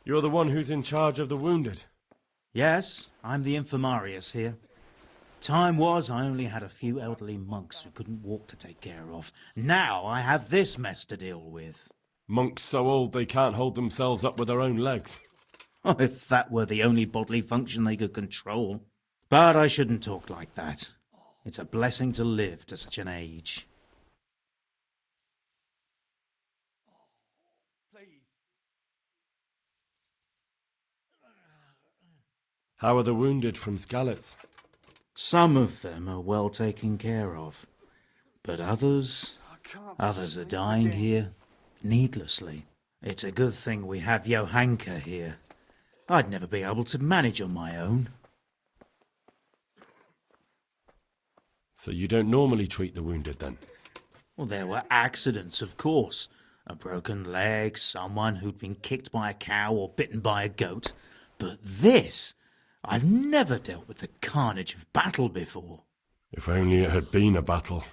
You're the one who's in charge of the wounded. Yes, I'm the infirmarius here. Time was I only had a few elderly monks who couldn't walk to take care of. Now I have this mess to deal with. Monks so old they can't hold themselves up with their own legs. Oh, if that were the only bodily function they could control. But I shouldn't talk like that. It's a blessing to live to such an age. How are the wounded from Skalitz? Some of them are well taken care of, but others are dying here needlessly. It's a good thing we have Johanka here. I'd never be able to manage on my own. So you don't normally treat the wounded then? Well, there were accidents, of course. A broken leg, someone who'd been kicked by a cow or bitten by a goat. But this... I've never dealt with the carnage of battle before. If only it had been a battle.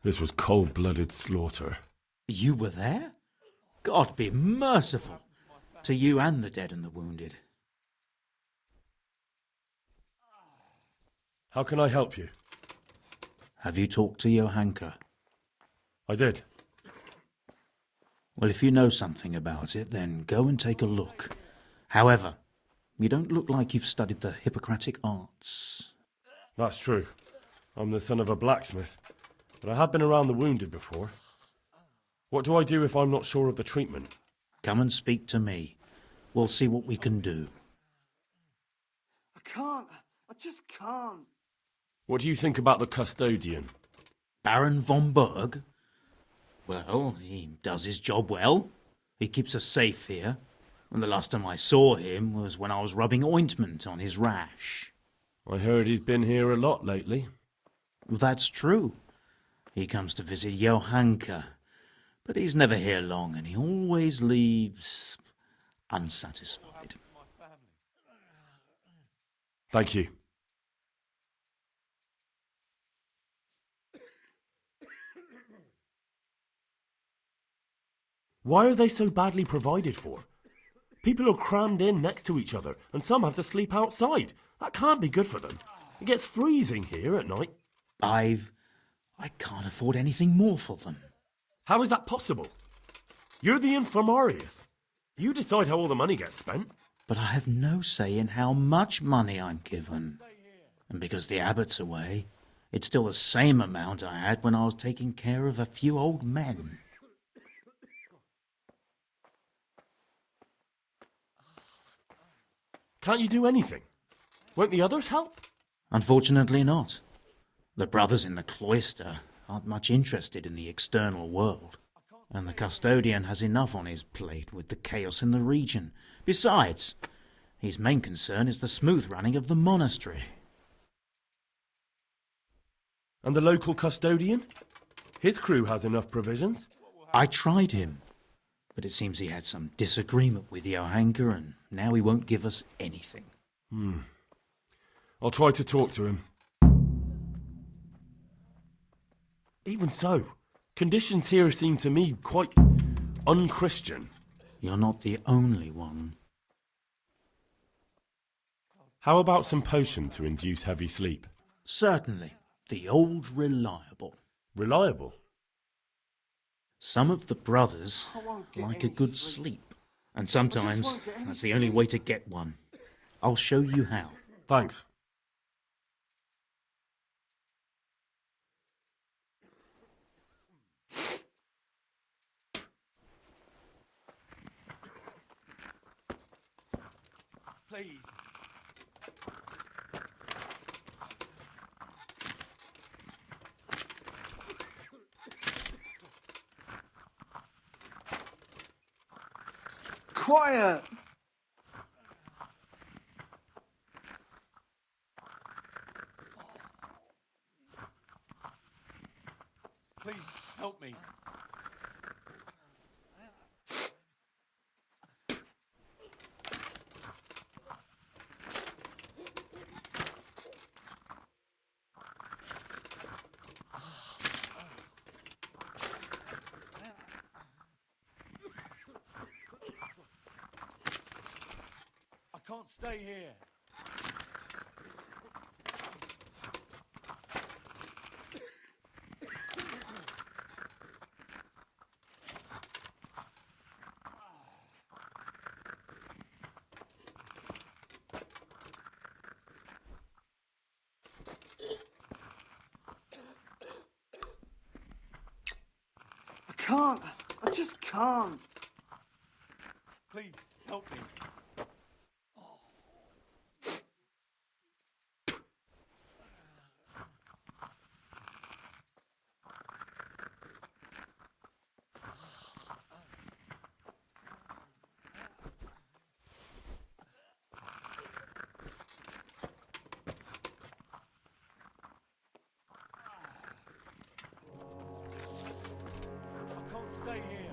This was cold-blooded slaughter. You were there? God be merciful to you and the dead and the wounded. How can I help you? Have you talked to Johanka? I did. Well, if you know something about it, then go and take a look. However, you don't look like you've studied the Hippocratic arts. That's true. I'm the son of a blacksmith, but I have been around the wounded before. What do I do if I'm not sure of the treatment? Come and speak to me. We'll see what we can do. I can't. I just can't. What do you think about the custodian? Baron von Berg? Well, he does his job well. He keeps us safe here. And the last time I saw him was when I was rubbing ointment on his rash. I heard he's been here a lot lately. That's true. He comes to visit Johanka, but he's never here long, and he always leaves unsatisfied. Thank you. Why are they so badly provided for? People are crammed in next to each other, and some have to sleep outside. That can't be good for them. It gets freezing here at night. I can't afford anything more for them. How is that possible? You're the infirmarius. You decide how all the money gets spent. But I have no say in how much money I'm given. And because the abbot's away, it's still the same amount I had when I was taking care of a few old men. Can't you do anything? Won't the others help? Unfortunately not. The brothers in the cloister aren't much interested in the external world, and the custodian has enough on his plate with the chaos in the region. Besides, his main concern is the smooth running of the monastery. And the local custodian? His crew has enough provisions. I tried him, but it seems he had some disagreement with Johanka, and now he won't give us anything. I'll try to talk to him. Even so, conditions here seem to me quite unchristian. You're not the only one. How about some potion to induce heavy sleep? Certainly, the old reliable. Reliable? Some of the brothers won't get like a any good sleep. sleep, and sometimes won't get any that's the only way to get one. I'll show you how. Thanks. Please. Quiet. Please help me. can't stay here. I can't. I just can't. Please, help me. I can't stay here.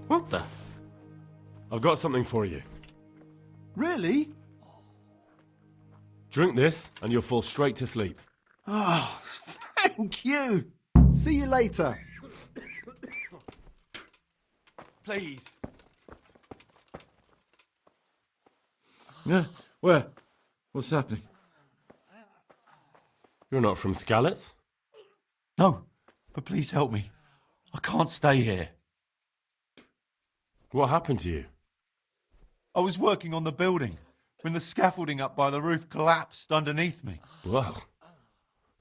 What the? I've got something for you. Really? Drink this, and you'll fall straight to sleep. Oh, thank you. See you later. Please. Yeah, where? What's happening? You're not from Skalitz? No, but please help me. I can't stay here. What happened to you? I was working on the building when the scaffolding up by the roof collapsed underneath me. Well,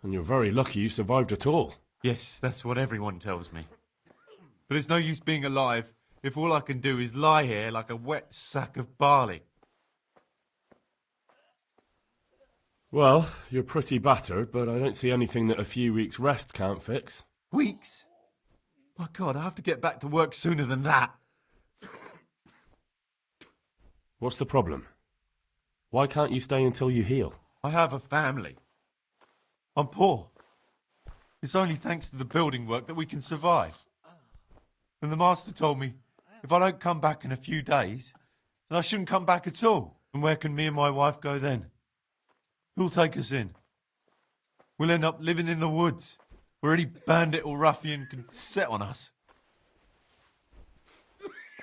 and you're very lucky you survived at all. Yes, that's what everyone tells me. But it's no use being alive if all I can do is lie here like a wet sack of barley. Well, you're pretty battered, but I don't see anything that a few weeks' rest can't fix. Weeks? My God, I have to get back to work sooner than that. What's the problem? Why can't you stay until you heal? I have a family. I'm poor. It's only thanks to the building work that we can survive. And the master told me if I don't come back in a few days, then I shouldn't come back at all. And where can me and my wife go then? Who'll take us in? We'll end up living in the woods, where any bandit or ruffian can set on us.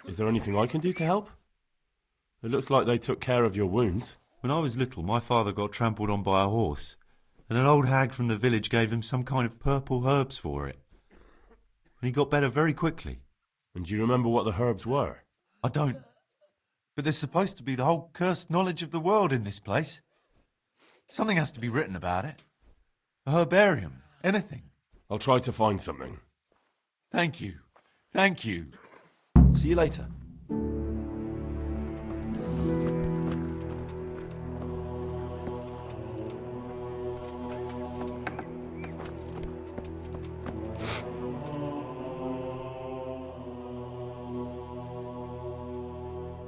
Is there anything I can do to help? It looks like they took care of your wounds. When I was little, my father got trampled on by a horse, and an old hag from the village gave him some kind of purple herbs for it. And he got better very quickly. And do you remember what the herbs were? I don't. But there's supposed to be the whole cursed knowledge of the world in this place. Something has to be written about it. A herbarium. Anything. I'll try to find something. Thank you. Thank you. See you later.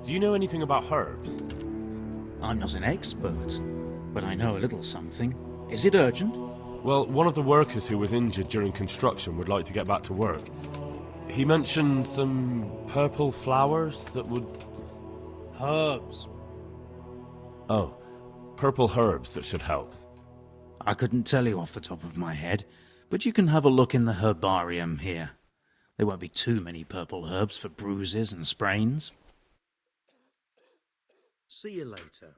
Do you know anything about herbs? I'm not an expert, but I know a little something. Is it urgent? Well, one of the workers who was injured during construction would like to get back to work. He mentioned some purple flowers that would... Herbs. Oh, purple herbs that should help. I couldn't tell you off the top of my head, but you can have a look in the herbarium here. There won't be too many purple herbs for bruises and sprains. See you later.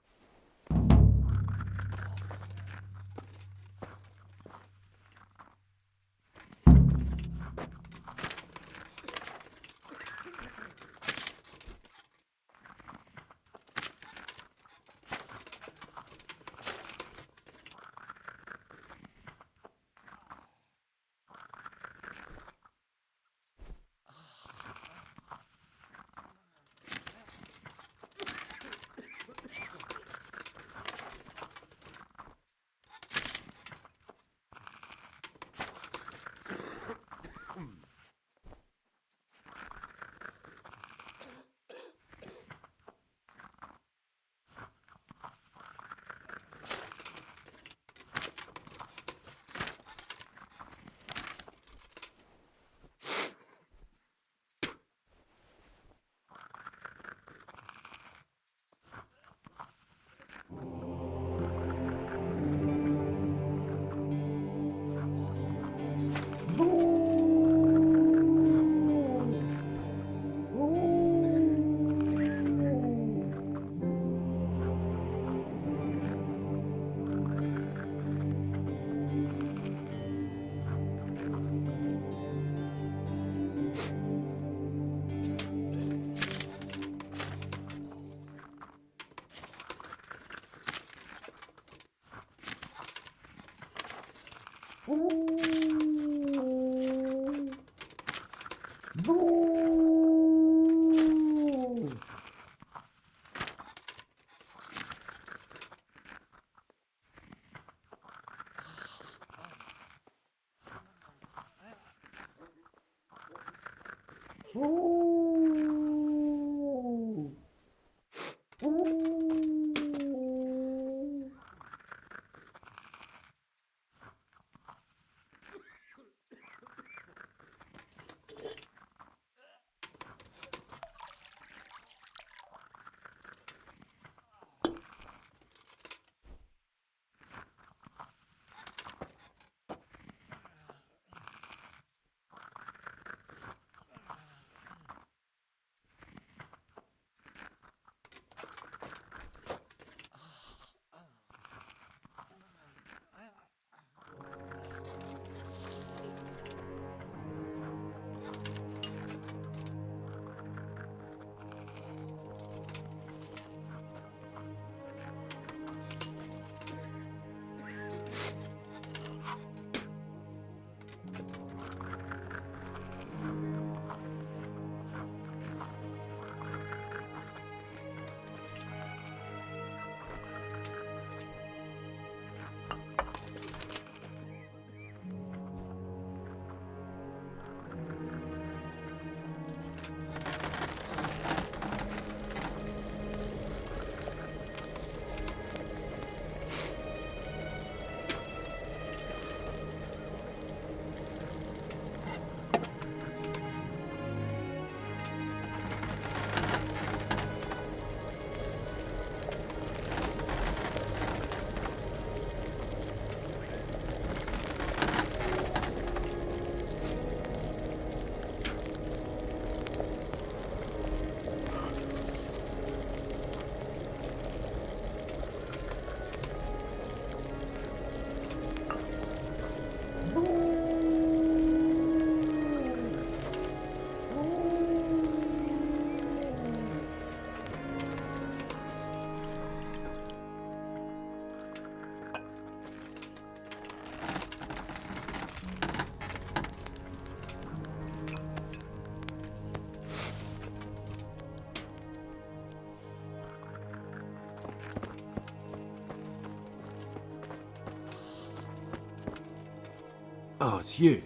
Oh, it's you.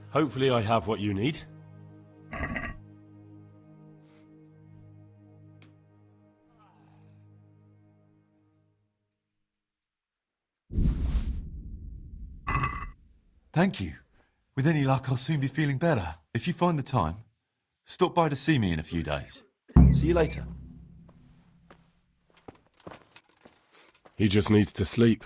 Hopefully I have what you need. Thank you. With any luck, I'll soon be feeling better. If you find the time, stop by to see me in a few days. See you later. He just needs to sleep.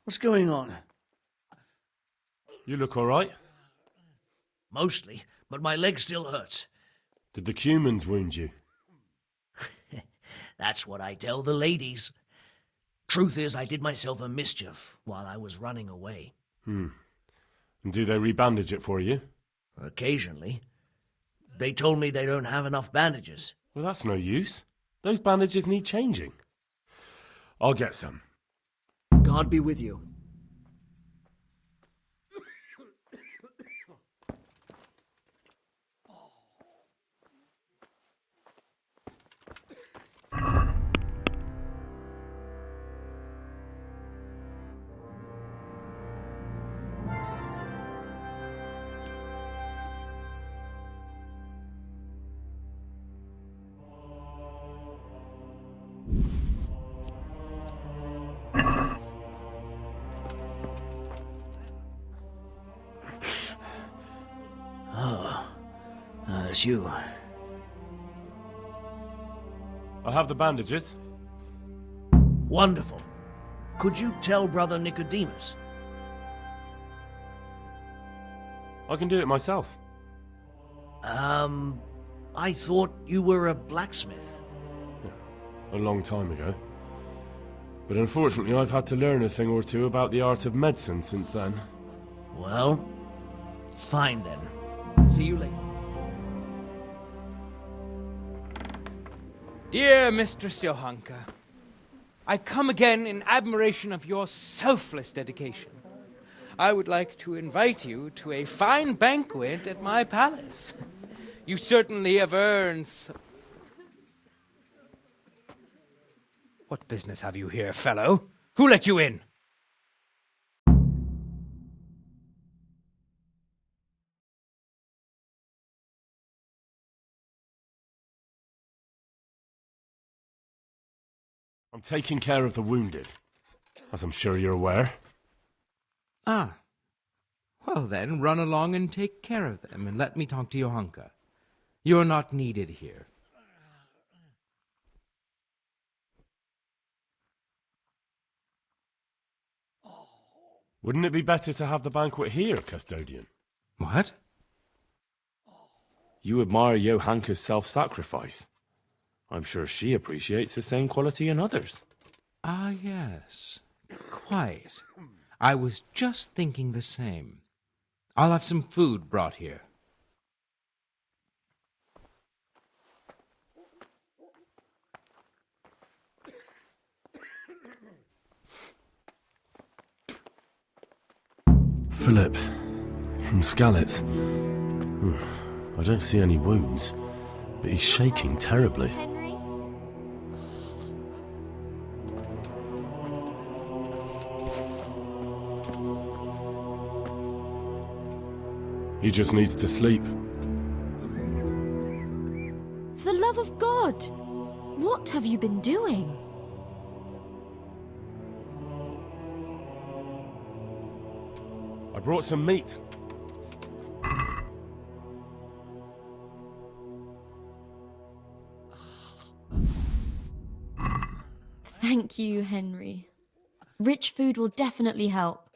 What's going on? You look all right. Mostly, but my leg still hurts. Did the humans wound you? That's what I tell the ladies. Truth is, I did myself a mischief while I was running away. And do they rebandage it for you? Occasionally. They told me they don't have enough bandages. Well, that's no use. Those bandages need changing. I'll get some. God be with you. It's you. I have the bandages. Wonderful. Could you tell Brother Nicodemus? I can do it myself. I thought you were a blacksmith. A long time ago. But unfortunately, I've had to learn a thing or two about the art of medicine since then. Well, fine then. See you later. Dear Mistress Johanka, I come again in admiration of your selfless dedication. I would like to invite you to a fine banquet at my palace. You certainly have earned some... What business have you here, fellow? Who let you in? I'm taking care of the wounded, as I'm sure you're aware. Ah. Well then, run along and take care of them, and let me talk to Johanka. You're not needed here. Wouldn't it be better to have the banquet here, Custodian? What? You admire Johanka's self-sacrifice. I'm sure she appreciates the same quality in others. Ah, yes. Quite. I was just thinking the same. I'll have some food brought here. Philip, from Skalitz. I don't see any wounds, but he's shaking terribly. Henry? He just needs to sleep. For the love of God! What have you been doing? I brought some meat. Thank you, Henry. Rich food will definitely help.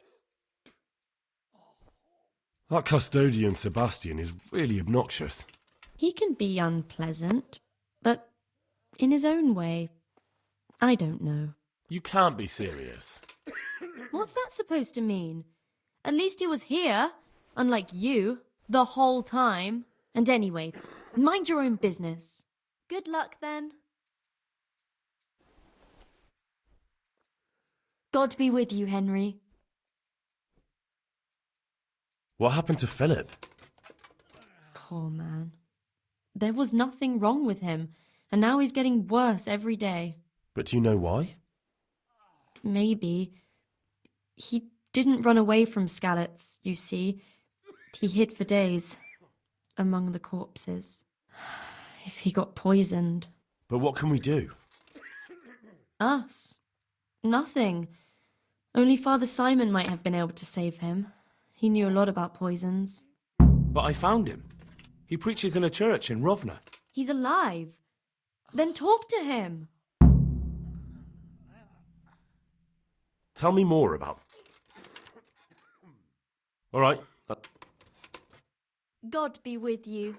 That custodian Sebastian is really obnoxious. He can be unpleasant, but in his own way. I don't know. You can't be serious. What's that supposed to mean? At least he was here, unlike you, the whole time. And anyway, mind your own business. Good luck then. God be with you, Henry. What happened to Philip? Poor man. There was nothing wrong with him, and now he's getting worse every day. But do you know why? Maybe. He didn't run away from Skalitz, you see. He hid for days, among the corpses. If he got poisoned, But what can we do? Us? Nothing. Only Father Simon might have been able to save him. He knew a lot about poisons. But I found him. He preaches in a church in Rovna. He's alive. Then talk to him. Tell me more about... All right. God be with you.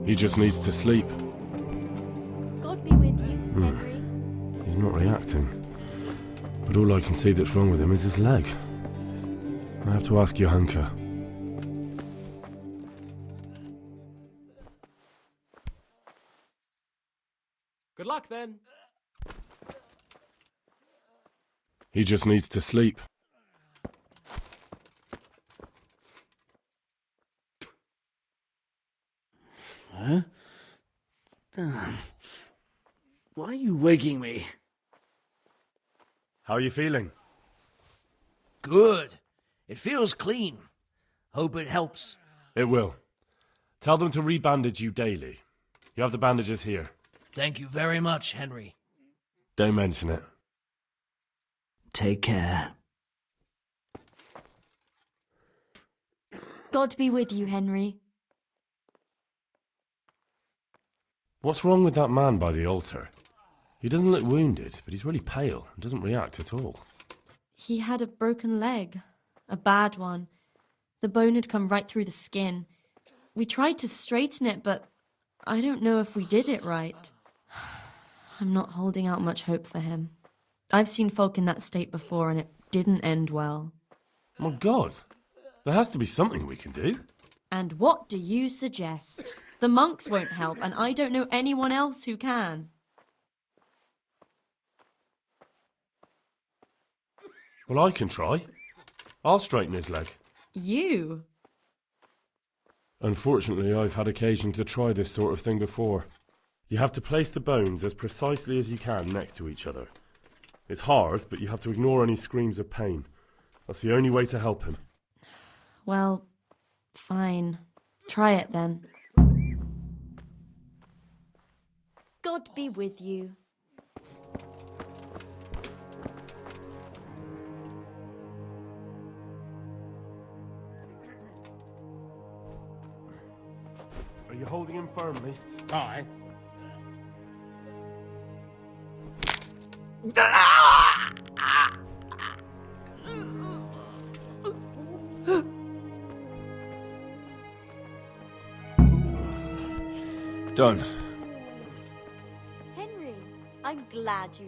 He just needs to sleep. God be with you, Henry. He's not reacting. But all I can see that's wrong with him is his leg. I have to ask Johanka. Good luck, then. He just needs to sleep. Huh? Why are you waking me? How are you feeling? Good. It feels clean. Hope it helps. It will. Tell them to rebandage you daily. You have the bandages here. Thank you very much, Henry. Don't mention it. Take care. God be with you, Henry. What's wrong with that man by the altar? He doesn't look wounded, but he's really pale and doesn't react at all. He had a broken leg. A bad one. The bone had come right through the skin. We tried to straighten it, but I don't know if we did it right. I'm not holding out much hope for him. I've seen folk in that state before, and it didn't end well. My God, there has to be something we can do. And what do you suggest? The monks won't help, and I don't know anyone else who can. Well, I can try. I'll straighten his leg. You? Unfortunately, I've had occasion to try this sort of thing before. You have to place the bones as precisely as you can next to each other. It's hard, but you have to ignore any screams of pain. That's the only way to help him. Well, fine. Try it then. God be with you. Are you holding him firmly? Aye. Done. Henry, I'm glad you